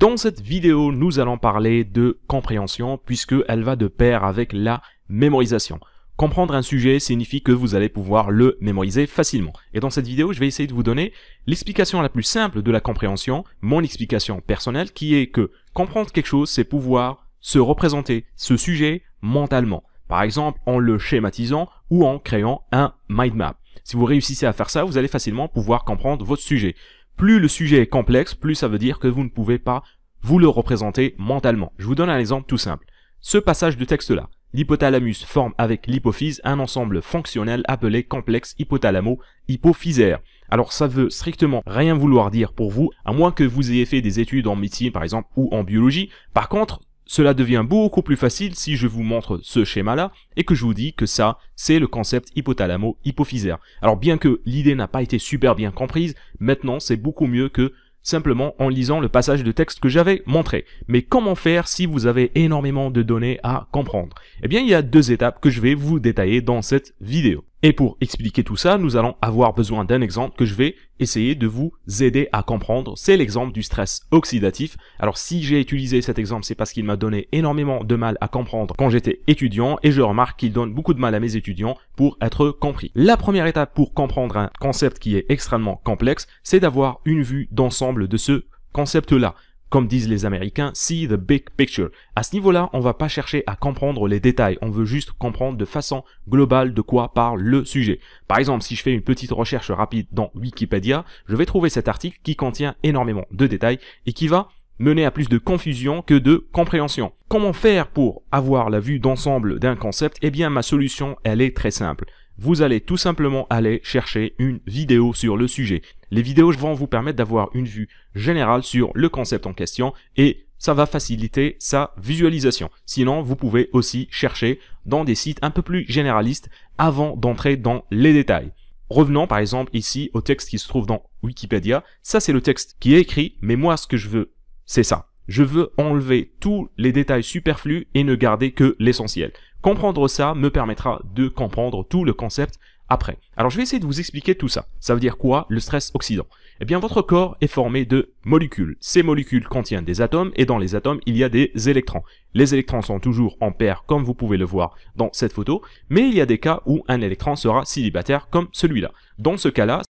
Dans cette vidéo, nous allons parler de compréhension puisqu'elle va de pair avec la mémorisation. Comprendre un sujet signifie que vous allez pouvoir le mémoriser facilement. Et dans cette vidéo, je vais essayer de vous donner l'explication la plus simple de la compréhension, mon explication personnelle, qui est que comprendre quelque chose, c'est pouvoir se représenter ce sujet mentalement. Par exemple, en le schématisant ou en créant un mind map. Si vous réussissez à faire ça, vous allez facilement pouvoir comprendre votre sujet. Plus le sujet est complexe, plus ça veut dire que vous ne pouvez pas vous le représenter mentalement. Je vous donne un exemple tout simple. Ce passage de texte-là. L'hypothalamus forme avec l'hypophyse un ensemble fonctionnel appelé complexe hypothalamo-hypophysaire. Alors ça veut strictement rien vouloir dire pour vous, à moins que vous ayez fait des études en médecine par exemple ou en biologie. Par contre, cela devient beaucoup plus facile si je vous montre ce schéma-là et que je vous dis que ça, c'est le concept hypothalamo-hypophysaire. Alors bien que l'idée n'a pas été super bien comprise, maintenant c'est beaucoup mieux que simplement en lisant le passage de texte que j'avais montré. Mais comment faire si vous avez énormément de données à comprendre? Eh bien, il y a deux étapes que je vais vous détailler dans cette vidéo. Et pour expliquer tout ça, nous allons avoir besoin d'un exemple que je vais essayer de vous aider à comprendre. C'est l'exemple du stress oxydatif. Alors si j'ai utilisé cet exemple, c'est parce qu'il m'a donné énormément de mal à comprendre quand j'étais étudiant et je remarque qu'il donne beaucoup de mal à mes étudiants pour être compris. La première étape pour comprendre un concept qui est extrêmement complexe, c'est d'avoir une vue d'ensemble de ce concept-là. Comme disent les Américains, see the big picture. À ce niveau-là, on va pas chercher à comprendre les détails, on veut juste comprendre de façon globale de quoi parle le sujet. Par exemple, si je fais une petite recherche rapide dans Wikipédia, je vais trouver cet article qui contient énormément de détails et qui va mener à plus de confusion que de compréhension. Comment faire pour avoir la vue d'ensemble d'un concept? Eh bien, ma solution, elle est très simple. Vous allez tout simplement aller chercher une vidéo sur le sujet. Les vidéos vont vous permettre d'avoir une vue générale sur le concept en question et ça va faciliter sa visualisation. Sinon, vous pouvez aussi chercher dans des sites un peu plus généralistes avant d'entrer dans les détails. Revenons par exemple ici au texte qui se trouve dans Wikipédia. Ça, c'est le texte qui est écrit, mais moi, ce que je veux, c'est ça. Je veux enlever tous les détails superflus et ne garder que l'essentiel. Comprendre ça me permettra de comprendre tout le concept après. Alors je vais essayer de vous expliquer tout ça. Ça veut dire quoi le stress oxydant? Eh bien votre corps est formé de molécules. Ces molécules contiennent des atomes et dans les atomes il y a des électrons. Les électrons sont toujours en paire comme vous pouvez le voir dans cette photo, mais il y a des cas où un électron sera célibataire comme celui-là. Dans ce cas-là,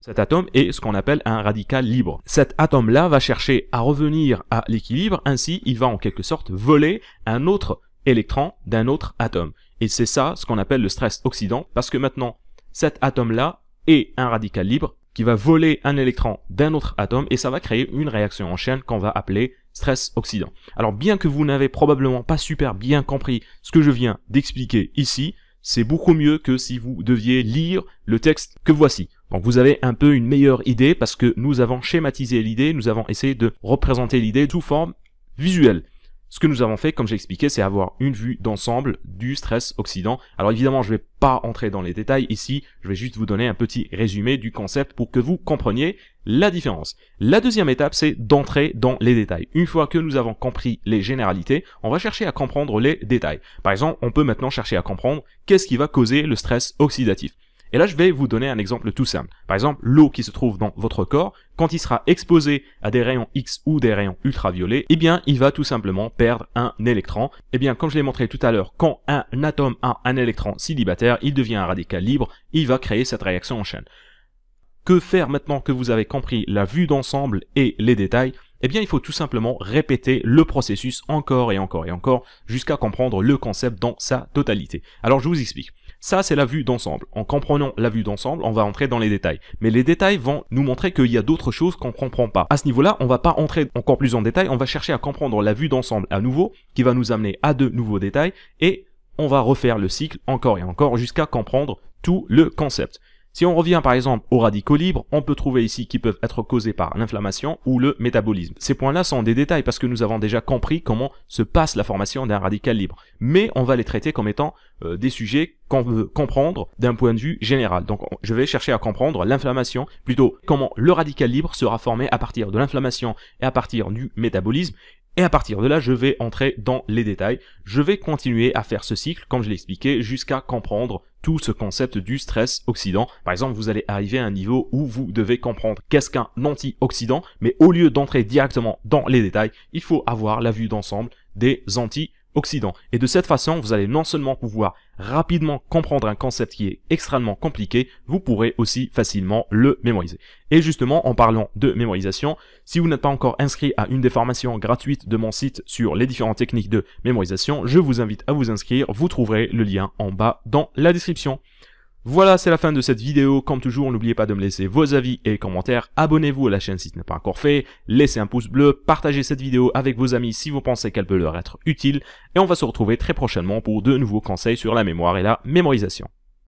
cet atome est ce qu'on appelle un radical libre. Cet atome-là va chercher à revenir à l'équilibre, ainsi il va en quelque sorte voler un autre électron d'un autre atome. Et c'est ça ce qu'on appelle le stress oxydant, parce que maintenant, cet atome-là est un radical libre qui va voler un électron d'un autre atome et ça va créer une réaction en chaîne qu'on va appeler stress oxydant. Alors bien que vous n'avez probablement pas super bien compris ce que je viens d'expliquer ici, c'est beaucoup mieux que si vous deviez lire le texte que voici. Donc vous avez un peu une meilleure idée parce que nous avons schématisé l'idée, nous avons essayé de représenter l'idée sous forme visuelle. Ce que nous avons fait, comme j'ai expliqué, c'est avoir une vue d'ensemble du stress oxydant. Alors évidemment, je ne vais pas entrer dans les détails ici, je vais juste vous donner un petit résumé du concept pour que vous compreniez la différence. La deuxième étape, c'est d'entrer dans les détails. Une fois que nous avons compris les généralités, on va chercher à comprendre les détails. Par exemple, on peut maintenant chercher à comprendre qu'est-ce qui va causer le stress oxydatif. Et là, je vais vous donner un exemple tout simple. Par exemple, l'eau qui se trouve dans votre corps, quand il sera exposé à des rayons X ou des rayons ultraviolets, eh bien, il va tout simplement perdre un électron. Eh bien, comme je l'ai montré tout à l'heure, quand un atome a un électron célibataire, il devient un radical libre, il va créer cette réaction en chaîne. Que faire maintenant que vous avez compris la vue d'ensemble et les détails? Eh bien, il faut tout simplement répéter le processus encore et encore et encore jusqu'à comprendre le concept dans sa totalité. Alors, je vous explique. Ça, c'est la vue d'ensemble. En comprenant la vue d'ensemble, on va entrer dans les détails. Mais les détails vont nous montrer qu'il y a d'autres choses qu'on ne comprend pas. À ce niveau-là, on va pas entrer encore plus en détail, on va chercher à comprendre la vue d'ensemble à nouveau, qui va nous amener à de nouveaux détails, et on va refaire le cycle encore et encore jusqu'à comprendre tout le concept. Si on revient par exemple aux radicaux libres, on peut trouver ici qu'ils peuvent être causés par l'inflammation ou le métabolisme. Ces points-là sont des détails parce que nous avons déjà compris comment se passe la formation d'un radical libre. Mais on va les traiter comme étant des sujets qu'on veut comprendre d'un point de vue général. Donc je vais chercher à comprendre l'inflammation, plutôt comment le radical libre sera formé à partir de l'inflammation et à partir du métabolisme. Et à partir de là, je vais entrer dans les détails. Je vais continuer à faire ce cycle, comme je l'ai expliqué, jusqu'à comprendre tout ce concept du stress oxydant. Par exemple, vous allez arriver à un niveau où vous devez comprendre qu'est-ce qu'un antioxydant, mais au lieu d'entrer directement dans les détails, il faut avoir la vue d'ensemble des antioxydants. Et de cette façon, vous allez non seulement pouvoir rapidement comprendre un concept qui est extrêmement compliqué, vous pourrez aussi facilement le mémoriser. Et justement, en parlant de mémorisation, si vous n'êtes pas encore inscrit à une des formations gratuites de mon site sur les différentes techniques de mémorisation, je vous invite à vous inscrire, vous trouverez le lien en bas dans la description. Voilà, c'est la fin de cette vidéo. Comme toujours, n'oubliez pas de me laisser vos avis et commentaires. Abonnez-vous à la chaîne si ce n'est pas encore fait. Laissez un pouce bleu. Partagez cette vidéo avec vos amis si vous pensez qu'elle peut leur être utile. Et on va se retrouver très prochainement pour de nouveaux conseils sur la mémoire et la mémorisation.